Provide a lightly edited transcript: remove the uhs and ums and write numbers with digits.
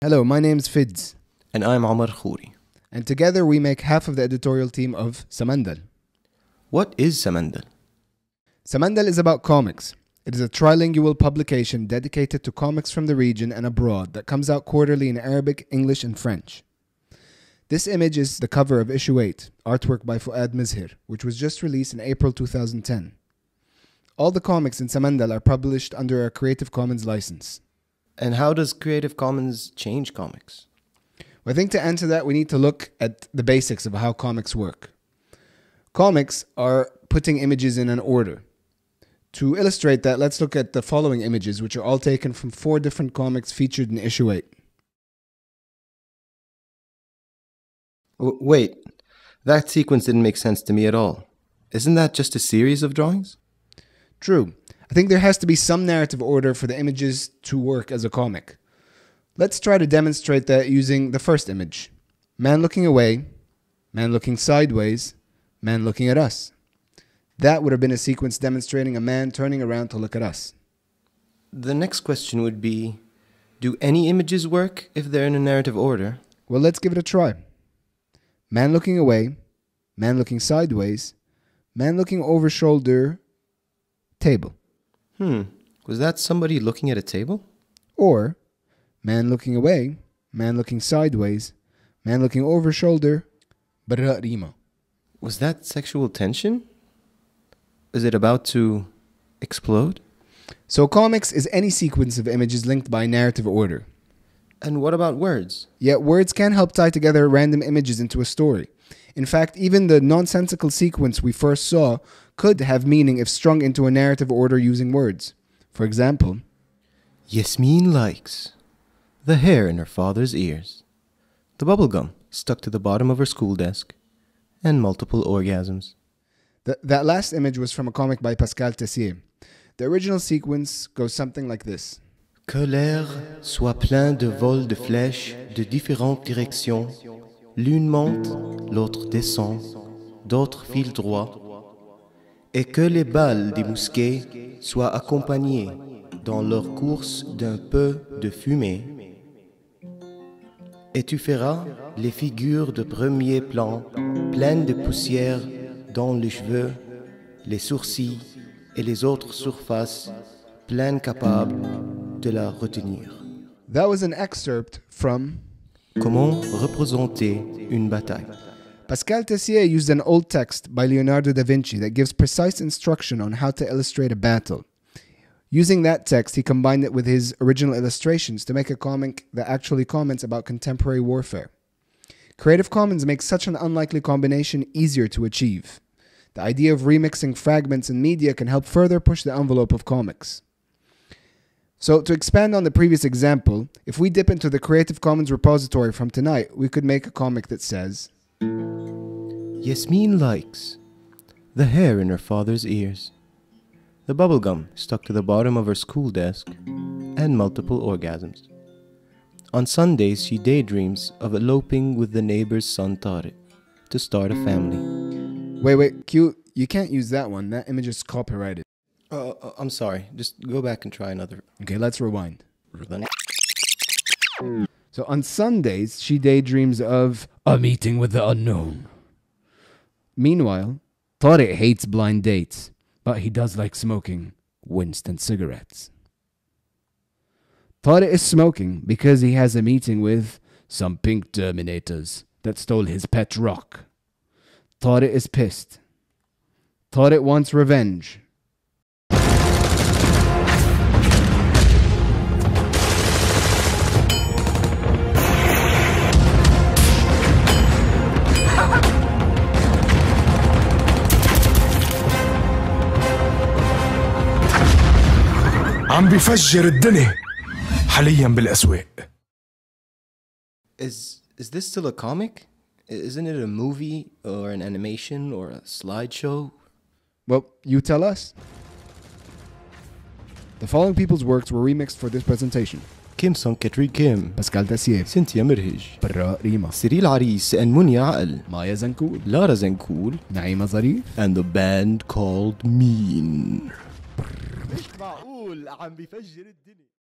Hello, my name's Fids, And I'm Omar Khouri. and together we make half of the editorial team of Samandal. What is Samandal? Samandal is about comics. It is a trilingual publication dedicated to comics from the region and abroad that comes out quarterly in Arabic, English, and French. This image is the cover of issue 8, artwork by Fuad Mizhir, which was just released in April 2010. All the comics in Samandal are published under a Creative Commons license. And how does Creative Commons change comics? Well, I think to answer that, we need to look at the basics of how comics work. Comics are putting images in an order. To illustrate that, let's look at the following images, which are all taken from 4 different comics featured in issue 8. Wait, that sequence didn't make sense to me at all. Isn't that just a series of drawings? True. I think there has to be some narrative order for the images to work as a comic. Let's try to demonstrate that using the first image. Man looking away, man looking sideways, man looking at us. That would have been a sequence demonstrating a man turning around to look at us. The next question would be, do any images work if they're in a narrative order? Well, let's give it a try. Man looking away, man looking sideways, man looking over shoulder, table. Was that somebody looking at a table? Or man looking away, man looking sideways, man looking over shoulder, برا ريما. Was that sexual tension? Is it about to explode? So comics is any sequence of images linked by narrative order. And what about words? Yet words can help tie together random images into a story. In fact, even the nonsensical sequence we first saw could have meaning if strung into a narrative order using words. For example, Yasmin likes the hair in her father's ears, the bubblegum stuck to the bottom of her school desk, and multiple orgasms. that last image was from a comic by Pascals. The original sequence goes something like this. Que l'air soit plein de vols de flèches de différentes directions. L'une monte, l'autre descend, d'autres filent droit. Et que les balles des mousquets soient accompagnées dans leur course d'un peu de fumée. Et tu feras les figures de premier plan pleines de poussière dans les cheveux, les sourcils et les autres surfaces pleines capables de la retenir. That was an excerpt from Comment représenter une bataille? Pascal Tessier used an old text by Leonardo da Vinci that gives precise instruction on how to illustrate a battle. Using that text, he combined it with his original illustrations to make a comic that actually comments about contemporary warfare. Creative Commons makes such an unlikely combination easier to achieve. The idea of remixing fragments in media can help further push the envelope of comics. So to expand on the previous example, if we dip into the Creative Commons repository from tonight, we could make a comic that says, Yasmin likes the hair in her father's ears, the bubblegum stuck to the bottom of her school desk, and multiple orgasms. On Sundays, she daydreams of eloping with the neighbor's son Tariq to start a family. Wait, Q, you can't use that one. That image is copyrighted. I'm sorry. Just go back and try another. Okay, let's rewind. So on Sundays, she daydreams of a meeting with the unknown. Meanwhile, Tariq hates blind dates, but he does like smoking Winston cigarettes. Tariq is smoking because he has a meeting with some pink Terminators that stole his pet rock. Tariq is pissed. Tariq wants revenge. عم بيفجر الدنيا حاليا بالأسواق. Is this still a comic? Isn't it a movie or an animation or a slideshow? Well, you tell us. The following people's works were remixed for this presentation. Kim Sanketri Kim, Pascal Tessier, Cynthia Mirhij, برا ريما, Cyril Aris and Munya Aql, Maya Zankoul, Lara Zankoul, Naima Zarif, and the band called Mean. مش معقول عم بيفجر الدنيا.